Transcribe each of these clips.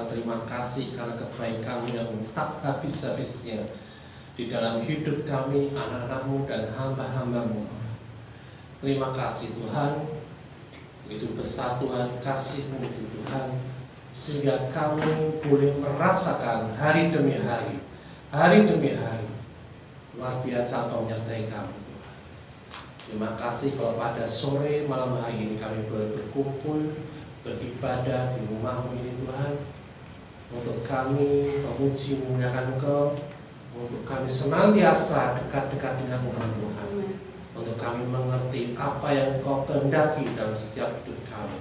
mengucapkan terima kasih karena kebaikan-Mu yang tak habis-habisnya di dalam hidup kami, anak-anak-Mu dan hamba-hamba-Mu. Terima kasih Tuhan, begitu besar Tuhan kasih-Mu itu Tuhan, sehingga kami boleh merasakan hari demi hari demi hari, luar biasa Engkau menyertai kami. Terima kasih kalau pada sore malam hari ini kami boleh berkumpul, beribadah di rumah-Mu ini Tuhan, untuk kami memuji memuliakan Engkau, untuk kami senantiasa dekat-dekat dengan Engkau Tuhan, untuk kami mengerti apa yang Engkau kehendaki dalam setiap hidup kami.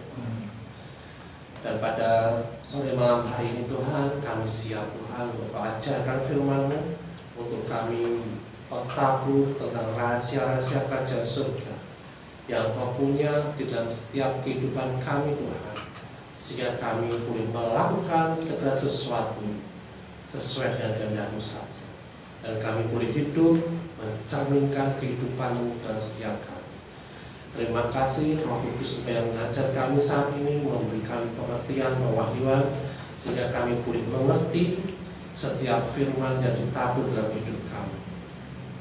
Dan pada sore malam hari ini Tuhan, kami siap Tuhan untuk ajarkan firman-Mu, untuk kami tahu tentang rahasia-rahasia kerajaan surga yang Kau punya di dalam setiap kehidupan kami Tuhan, sehingga kami boleh melakukan segala sesuatu sesuai dengan kehendak-Mu saja, dan kami boleh hidup mencerminkan kehidupan-Mu dalam setiap kami. Terima kasih Roh Kudus yang mengajar kami saat ini, memberi kami pengertian, pewahyuan, sehingga kami boleh mengerti setiap firman yang ditabur dalam hidup kami.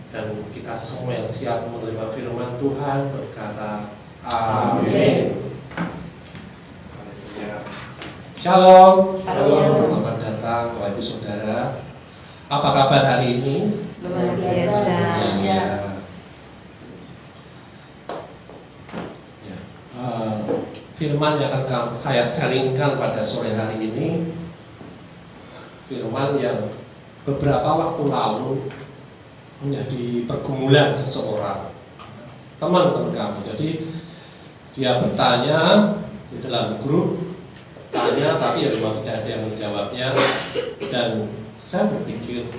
Dan kita semua yang siap menerima firman Tuhan berkata amin. Shalom. Selamat datang Bapak Ibu Saudara. Apa kabar hari ini? Luar biasa. Firman yang akan saya sharingkan pada sore hari ini, firman yang beberapa waktu lalu menjadi pergumulan seseorang, teman-teman kami. Jadi dia bertanya di dalam grup, bertanya tapi ya memang tidak ada yang menjawabnya. Dan saya berpikir,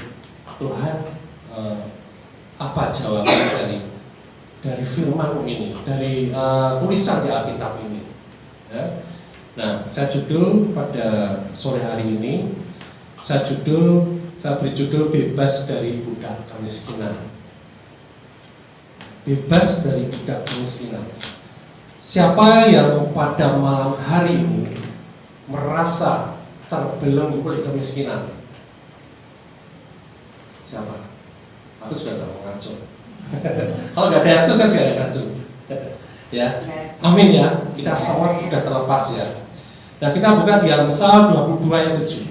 Tuhan, apa jawaban dari firman ini, dari tulisan di Alkitab ini? Ya. Nah, saya judul pada sore hari ini, saya beri judul bebas dari budak kemiskinan. Bebas dari budak kemiskinan. Siapa yang pada malam hari ini merasa terbelenggu oleh kemiskinan? Siapa? Aku juga tidak mau ngaco. Kalau nggak ada ngaco, saya juga nggak ngaco. Ya, amin ya. Kita semua sudah terlepas ya. Nah, kita buka di Amsal 22 ayat 7.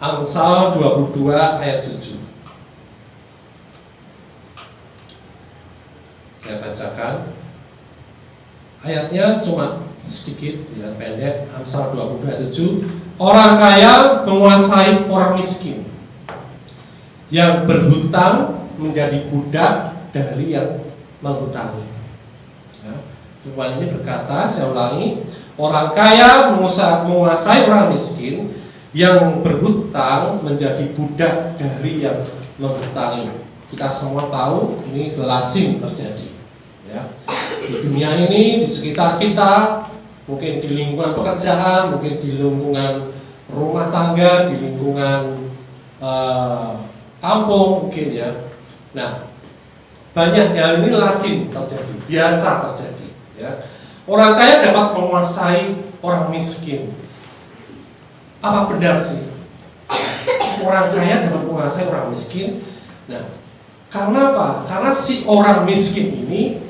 Amsal 22 ayat 7. Saya bacakan. Ayatnya cuma sedikit ya, pendek. Amsal 22 ayat 7. Orang kaya menguasai orang miskin, yang berhutang menjadi budak dari yang menghutangi. Ya. Firman ini berkata, saya ulangi, orang kaya menguasai orang miskin, yang berhutang menjadi budak dari yang menghutangi. Kita semua tahu ini lazim terjadi. Ya. Di dunia ini, di sekitar kita, mungkin di lingkungan pekerjaan, mungkin di lingkungan rumah tangga, di lingkungan kampung mungkin ya. Nah, banyak hal ini lazim terjadi, biasa terjadi ya. Orang kaya dapat menguasai orang miskin. Apa benar sih orang kaya dapat menguasai orang miskin? Nah, karena apa? Karena si orang miskin ini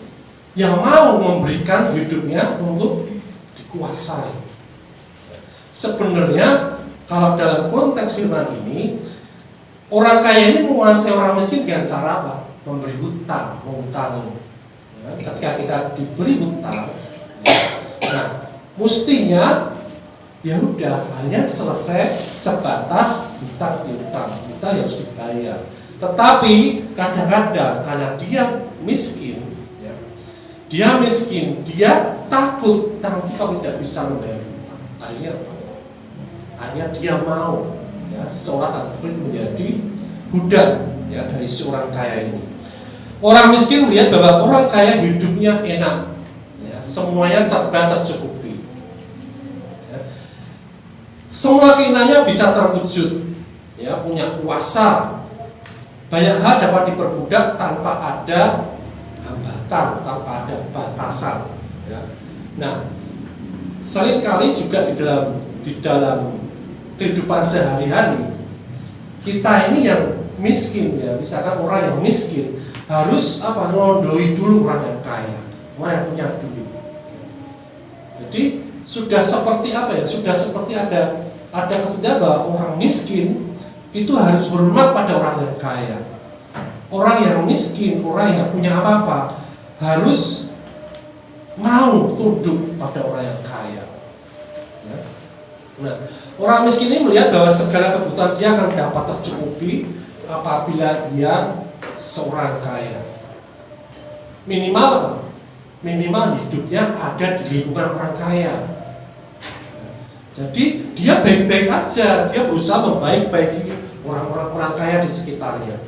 yang mau memberikan hidupnya untuk dikuasai. Sebenarnya kalau dalam konteks firman ini, orang kaya ini menguasai orang miskin dengan cara apa? Memberi hutang, menghutangi. Ya, ketika kita diberi hutang, ya, nah mestinya ya udah hanya selesai sebatas hutang piutang, kita harus dibayar. Tetapi kadang-kadang karena dia miskin, ya, dia takut nanti kalau tidak bisa membayar hutang. Akhirnya dia mau, ya, seolah seperti menjadi budak ya dari seorang kaya ini. Orang miskin melihat bahwa orang kaya hidupnya enak, ya, semuanya serba tercukupi. Semua keinginannya bisa terwujud, ya, punya kuasa, banyak hal dapat diperbudak tanpa ada hambatan, tanpa ada batasan. Ya. Nah, seringkali juga di dalam kehidupan sehari-hari kita ini yang miskin ya, misalkan orang yang miskin harus ngelondoi dulu orang yang kaya, orang yang punya duit. Jadi sudah seperti sudah seperti ada kesadaran bahwa orang miskin itu harus hormat pada orang yang kaya. Orang yang miskin, orang yang punya apa-apa harus mau tunduk pada orang yang kaya. Ya. Nah, orang miskin ini melihat bahwa segala kebutuhan dia akan dapat tercukupi apabila dia seorang kaya. Minimal hidupnya ada di lingkungan orang kaya. Jadi dia baik-baik aja, dia berusaha membaik-baiki orang kaya di sekitarnya.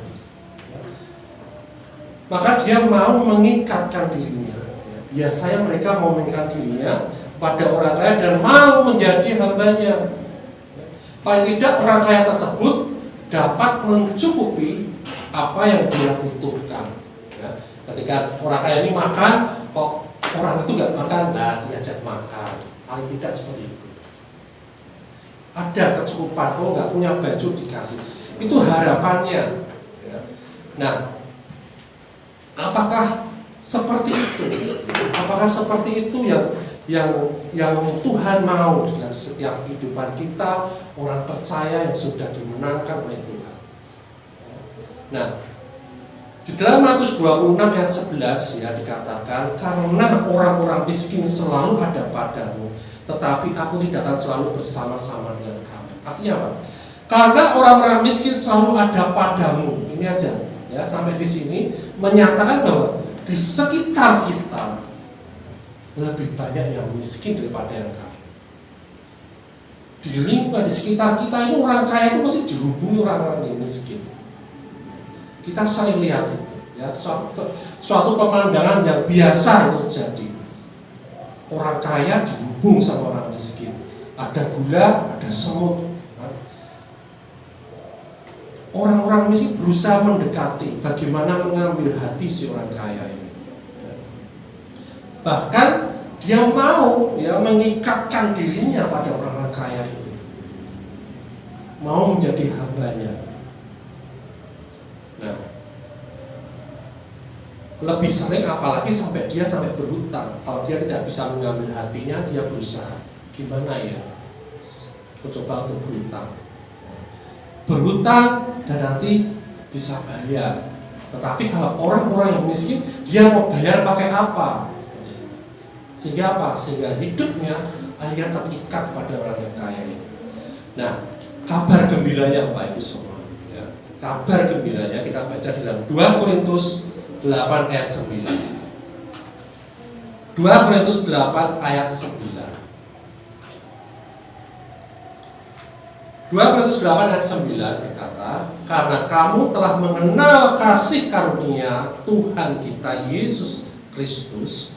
Maka dia mau mengikatkan dirinya. Biasanya mereka mau mengikatkan dirinya pada orang kaya dan mau menjadi hambanya. Paling tidak orang kaya tersebut dapat mencukupi apa yang dia butuhkan. Ya. Ketika orang kaya ini makan, kok orang itu nggak makan, nah diajak makan. Paling tidak seperti itu. Ada kecukupan, nggak punya baju dikasih. Itu harapannya. Ya. Nah, apakah seperti itu? Apakah seperti itu yang Tuhan mau dalam setiap kehidupan kita, orang percaya yang sudah dimenangkan oleh Tuhan? Nah, di dalam Matius 26 ayat 11 ya dikatakan, karena orang-orang miskin selalu ada padamu, tetapi aku tidak akan selalu bersama-sama dengan kamu. Artinya apa? Karena orang-orang miskin selalu ada padamu. Ini aja ya, sampai di sini menyatakan bahwa di sekitar kita lebih banyak yang miskin daripada yang kaya. Di lingkungan di sekitar kita ini orang kaya itu mesti dihubungi orang-orang yang miskin. Kita sering lihat itu, ya, suatu pemandangan yang biasa itu terjadi. Orang kaya dihubung sama orang miskin. Ada gula, ada semut. Orang-orang miskin berusaha mendekati bagaimana mengambil hati si orang kaya ini. Bahkan dia mau ya mengikatkan dirinya pada orang-orang kaya itu, mau menjadi hambanya. Nah, lebih sering apalagi sampai berhutang. Kalau dia tidak bisa mengambil hatinya, dia berusaha gimana ya, mencoba untuk berhutang dan nanti bisa bayar. Tetapi kalau orang-orang yang miskin, dia mau bayar pakai apa? Sehingga apa? Sehingga hidupnya akhirnya terikat pada orang yang kaya itu. Nah, kabar gembiranya Bapak Ibu semua ya. Kabar gembiranya kita baca di dalam 2 Korintus 8 ayat 9. 2 Korintus 8 ayat 9. 2 Korintus 8 ayat 9 berkata, karena kamu telah mengenal kasih karunia Tuhan kita Yesus Kristus,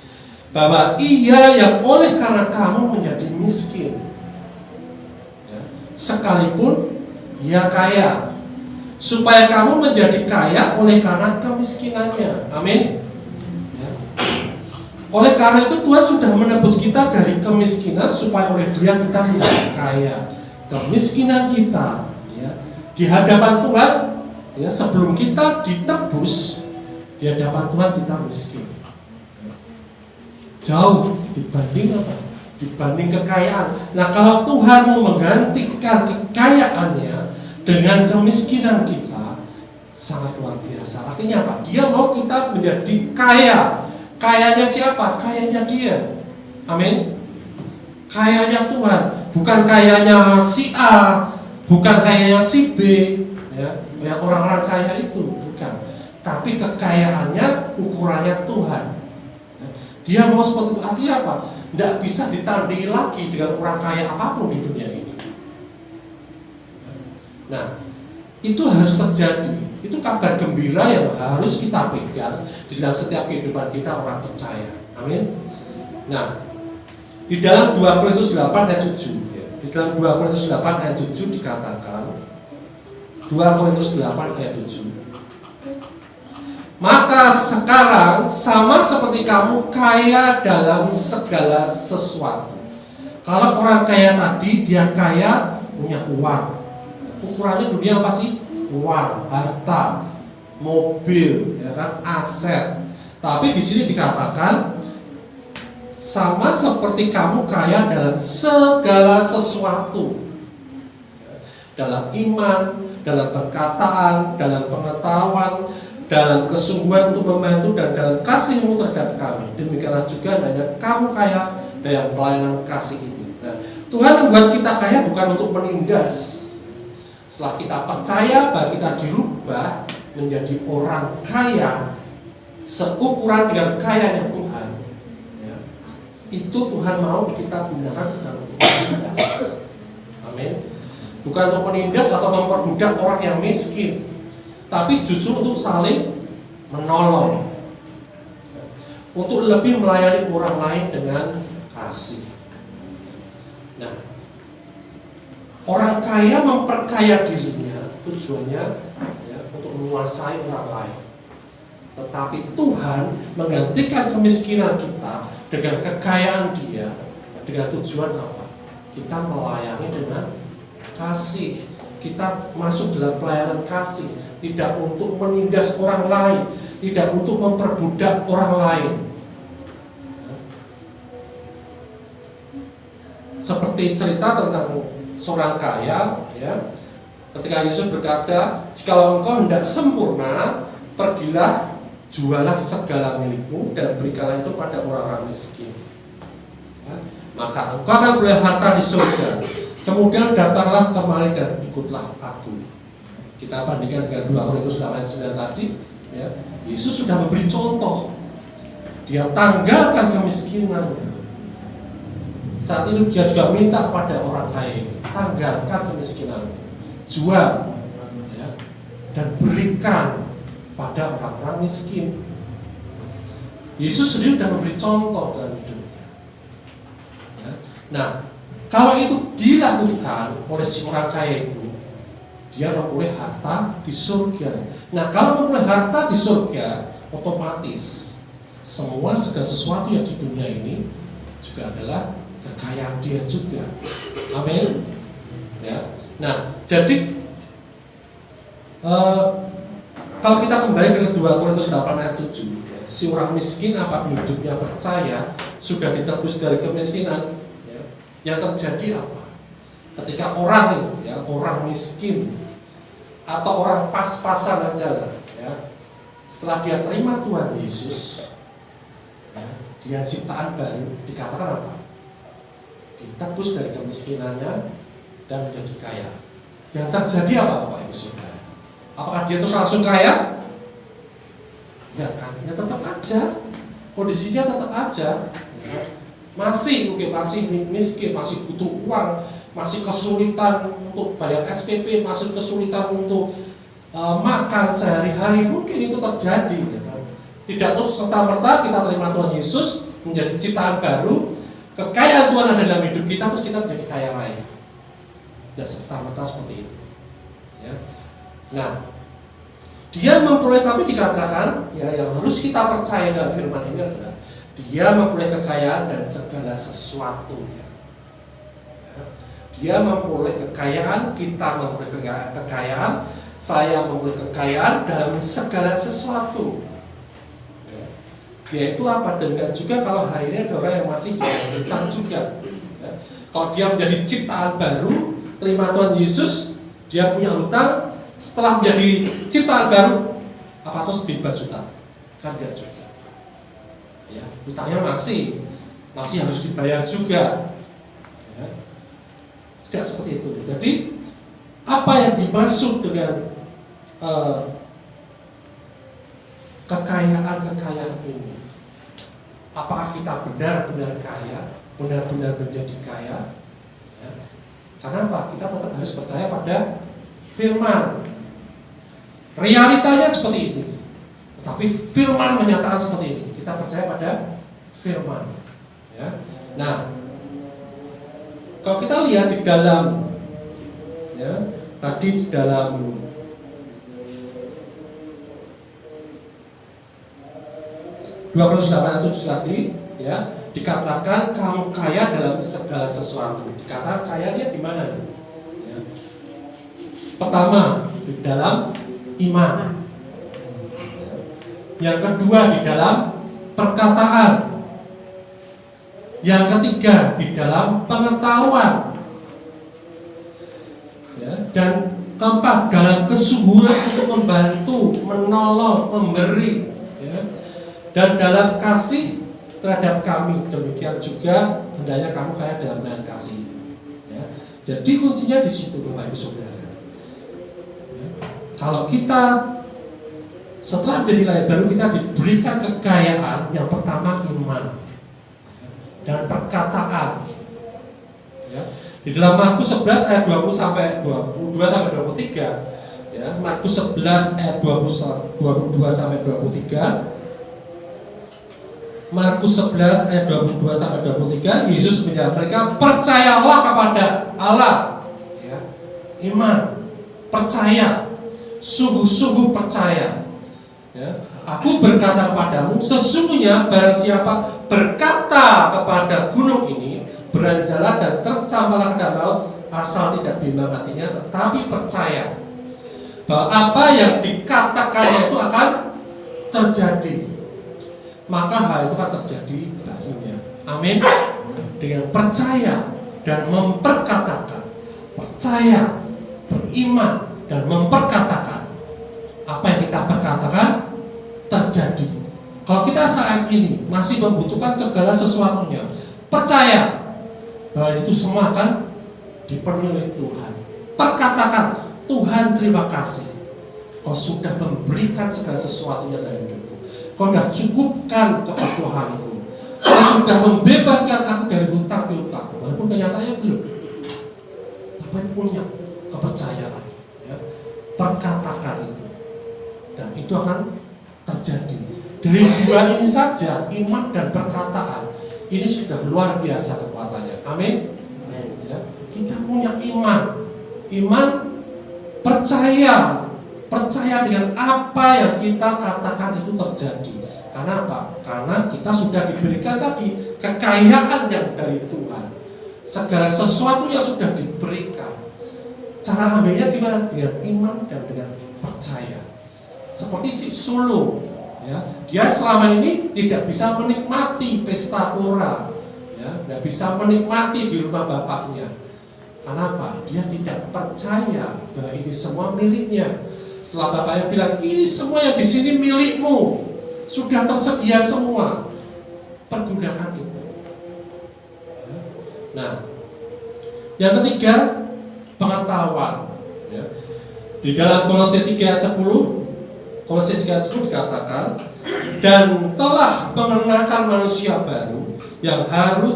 bahwa Ia yang oleh karena kamu menjadi miskin, ya, sekalipun Ia kaya, supaya kamu menjadi kaya oleh karena kemiskinannya. Amin. Ya. Oleh karena itu Tuhan sudah menebus kita dari kemiskinan supaya oleh Dia kita menjadi kaya. Kemiskinan kita ya, di hadapan Tuhan ya, sebelum kita ditebus di hadapan Tuhan kita miskin. Jauh dibanding apa? Dibanding kekayaan. Nah, kalau Tuhan mau menggantikan kekayaannya dengan kemiskinan kita, sangat luar biasa. Artinya apa? Dia mau kita menjadi kaya. Kayanya siapa? Kayanya Dia. Amin. Kayanya Tuhan, bukan kayanya si A, bukan kayanya si B, ya, orang-orang kaya itu bukan. Tapi kekayaannya ukurannya Tuhan. Dia mau seperti itu. Artinya apa? Tidak bisa ditandingi lagi dengan orang kaya apapun di dunia ini. Nah, itu harus terjadi. Itu kabar gembira yang harus kita pegang di dalam setiap kehidupan kita orang percaya. Amin. Nah, di dalam 2 Korintus 8 ayat 7 ya, di dalam 2 Korintus 8 ayat 7 dikatakan, 2 Korintus 8 ayat 7, maka sekarang sama seperti kamu kaya dalam segala sesuatu, Kalau orang kaya tadi, dia kaya punya uang. Ukurannya dunia apa sih? Uang, harta, mobil, ya kan, aset. Tapi di sini dikatakan sama seperti kamu kaya dalam segala sesuatu, dalam iman, dalam perkataan, dalam pengetahuan, dalam kesungguhan untuk membantu, dan dalam kasihmu terhadap kami. Demikianlah juga hendaknya kamu kaya dalam pelayanan kasih ini. Nah, Tuhan membuat kita kaya bukan untuk menindas. Setelah kita percaya bahwa kita dirubah menjadi orang kaya seukuran dengan kayanya Tuhan, ya, itu Tuhan mau kita gunakan bukan untuk menindas. Amin. Bukan untuk menindas atau memperbudak orang yang miskin, tapi justru untuk saling menolong, untuk lebih melayani orang lain dengan kasih. Nah, orang kaya memperkaya dirinya tujuannya, ya, untuk menguasai orang lain. Tetapi Tuhan menggantikan kemiskinan kita dengan kekayaan Dia, dengan tujuan apa? Kita melayani dengan kasih. Kita masuk dalam pelayanan kasih, tidak untuk menindas orang lain, tidak untuk memperbudak orang lain. Seperti cerita tentang seorang kaya, ya, ketika Yesus berkata, jikalau engkau hendak sempurna, pergilah, jualah segala milikmu dan berikanlah itu pada orang-orang miskin, ya, maka engkau akan beroleh harta di surga. Kemudian datanglah kemari dan ikutlah aku. Kita bandingkan dengan 2 Korintus 8:9 tadi, ya, Yesus sudah memberi contoh. Dia tanggalkan kemiskinannya. Saat itu dia juga minta kepada orang kaya ini, tanggalkan kemiskinan, jual, ya, dan berikan pada orang-orang miskin. Yesus sendiri sudah memberi contoh dalam hidupnya, ya. Nah, kalau itu dilakukan oleh si orang kaya itu, dia memperoleh harta di surga. Nah, kalau memperoleh harta di surga, otomatis semua segala sesuatu yang di dunia ini juga adalah kekayaan dia juga. Amin. Ya. Nah, jadi kalau kita kembali ke 2 Korintus 8:7, ya, si orang miskin apabila hidupnya percaya sudah ditebus dari kemiskinan, ya, yang terjadi apa? Ketika orang itu, ya, orang miskin atau orang pas-pasan aja lah, ya, setelah dia terima Tuhan Yesus, ya, dia ciptaan baru, dikatakan apa? Ditebus dari kemiskinannya dan menjadi kaya. Yang terjadi apa Bapak Ibu Saudara? Apakah dia terus langsung kaya? Ya kan, ya tetap aja, kondisinya tetap aja, ya. Masih mungkin masih miskin, masih butuh uang, masih kesulitan untuk bayar SPP, masih kesulitan untuk makan sehari-hari, mungkin itu terjadi, ya kan? Tidak terus serta-merta kita terima Tuhan Yesus menjadi ciptaan baru, kekayaan Tuhan ada dalam hidup kita, terus kita menjadi kaya raya. Tidak serta-merta seperti itu, ya. Nah, dia memperoleh, tapi dikatakan, ya, yang harus kita percaya dalam firman ini adalah dia memperoleh kekayaan dan segala sesuatunya. Ya. Dia memperoleh kekayaan, kita memperoleh kekayaan, saya memperoleh kekayaan dalam segala sesuatu. Ya. Yaitu apa? Dan juga kalau hari ini ada orang yang masih hutang juga. Ya. Kalau dia menjadi ciptaan baru, terima Tuhan Yesus, dia punya hutang. Setelah menjadi ciptaan baru, apa terus bebas hutang? Kan dia juga, ya, hutangnya masih harus dibayar juga, ya. Tidak seperti itu. Jadi apa yang dimaksud dengan kekayaan ini? Apakah kita benar-benar kaya, benar-benar menjadi kaya? Ya. Karena apa? Kita tetap harus percaya pada firman. Realitanya seperti itu, tetapi firman menyatakan seperti ini. Kita percaya pada firman, ya. Nah, kalau kita lihat di dalam, ya, tadi di dalam Dua Korintus 8:7 tadi, ya, dikatakan kamu kaya dalam segala sesuatu. Dikatakan kayanya di mana? Ya. Pertama, di dalam iman. Yang kedua, di dalam perkataan. Yang ketiga, di dalam pengetahuan. Ya. Dan keempat, dalam kesungguhan untuk membantu, menolong, memberi. Ya. Dan dalam kasih terhadap kami, demikian juga hendaknya kamu kaya dalam pelayanan kasih. Ya. Jadi kuncinya di situ, Bapak Ibu Saudara. Ya. Kalau kita setelah menjadi lahir baru, kita diberikan kekayaan. Yang pertama iman dan perkataan. Ya. Di dalam Markus 11 ayat 20 sampai 22 sampai 23, ya, Markus 11 ayat 22 sampai 23. Markus 11 ayat 22 sampai 23, Yesus menjawab mereka, percayalah kepada Allah. Ya. Iman, percaya, sungguh-sungguh percaya. Ya. Aku berkata kepadamu, sesungguhnya barang siapa berkata kepada gunung ini, beranjaklah dan tercampaklah ke dalam laut, asal tidak bimbang hatinya, tetapi percaya bahwa apa yang dikatakannya itu akan terjadi, maka hal itu akan terjadi baginya. Amin. Dengan percaya dan memperkatakan, percaya, beriman dan memperkatakan, apa yang kita perkatakan terjadi. Kalau kita saat ini masih membutuhkan segala sesuatunya, percaya bahwa itu semua akan dipenuhi oleh Tuhan. Perkatakan, Tuhan terima kasih, Kau sudah memberikan segala sesuatunya dalam hidupku. Kau sudah cukupkan kebutuhanku. Kau sudah membebaskan aku dari hutang piutang. Walaupun kenyataannya belum, tapi punya kepercayaan. Ya. Perkatakan itu, dan itu akan terjadi. Dari dua ini saja, iman dan perkataan, ini sudah luar biasa kekuatannya. Amin. Ya. Kita punya iman, percaya dengan apa yang kita katakan itu terjadi. Karena apa? Karena kita sudah diberikan tadi kekayaan yang dari Tuhan. Segala sesuatunya sudah diberikan. Cara ambilnya gimana? Dengan iman dan dengan percaya. Seperti si sulung, ya, dia selama ini tidak bisa menikmati pesta pora, ya, tidak bisa menikmati di rumah bapaknya. Kenapa? Dia tidak percaya bahwa ini semua miliknya. Setelah bapaknya bilang, ini semua yang di sini milikmu, sudah tersedia semua, pergunakan itu. Nah, yang ketiga, pengetahuan. Ya. Di dalam Kolose 3:10, Kolose 3:10 dikatakan, dan telah mengenakan manusia baru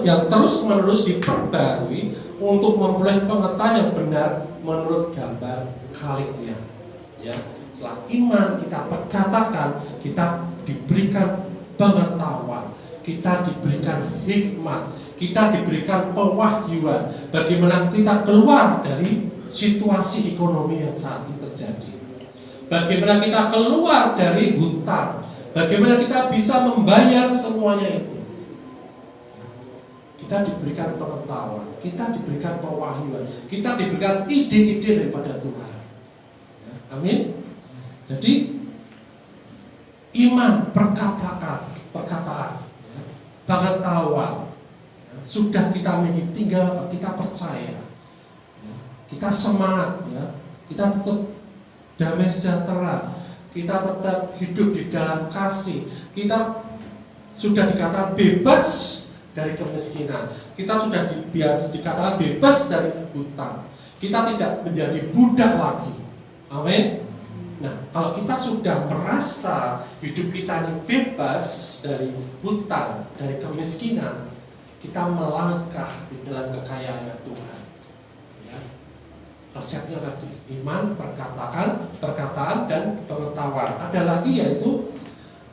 yang terus-menerus diperbarui untuk memperoleh pengetahuan yang benar menurut gambar Khaliknya. Ya, setelah iman kita perkatakan, kita diberikan pengetahuan, kita diberikan hikmat, kita diberikan pewahyuan bagaimana kita keluar dari situasi ekonomi yang saat ini terjadi, bagaimana kita keluar dari hutang, bagaimana kita bisa membayar semuanya itu. Kita diberikan pengetahuan, kita diberikan pewahyuan, kita diberikan ide-ide daripada Tuhan. Amin. Jadi iman, perkataan, pengetahuan, sudah kita miliki, tinggal kita percaya, kita semangat, ya, kita tetap damai sejahtera, kita tetap hidup di dalam kasih, kita sudah dikatakan bebas dari kemiskinan, kita sudah dikatakan bebas dari hutang, kita tidak menjadi budak lagi. Amin. Nah, kalau kita sudah merasa hidup kita ini bebas dari hutang, dari kemiskinan, kita melangkah di dalam kekayaan Tuhan. Ya. Resepnya tadi iman, perkataan dan pengetahuan. Ada lagi yaitu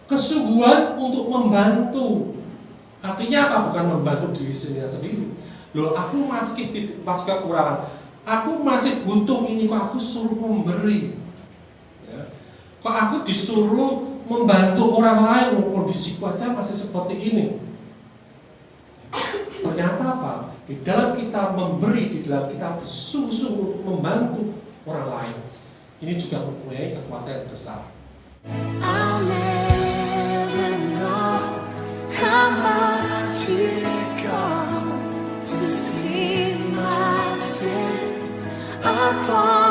kesungguhan untuk membantu. Artinya apa? Bukan membantu diri sendiri. Loh, aku masih kekurangan. Aku masih butuh ini, kok aku suruh memberi, ya. Kok aku disuruh membantu orang lain, kondisiku aja masih seperti ini. apa? Di dalam kita memberi, di dalam kita bersungguh-sungguh untuk membantu orang lain, ini juga mempunyai kekuatan yang besar. I'll never know how much it costs to see my sin upon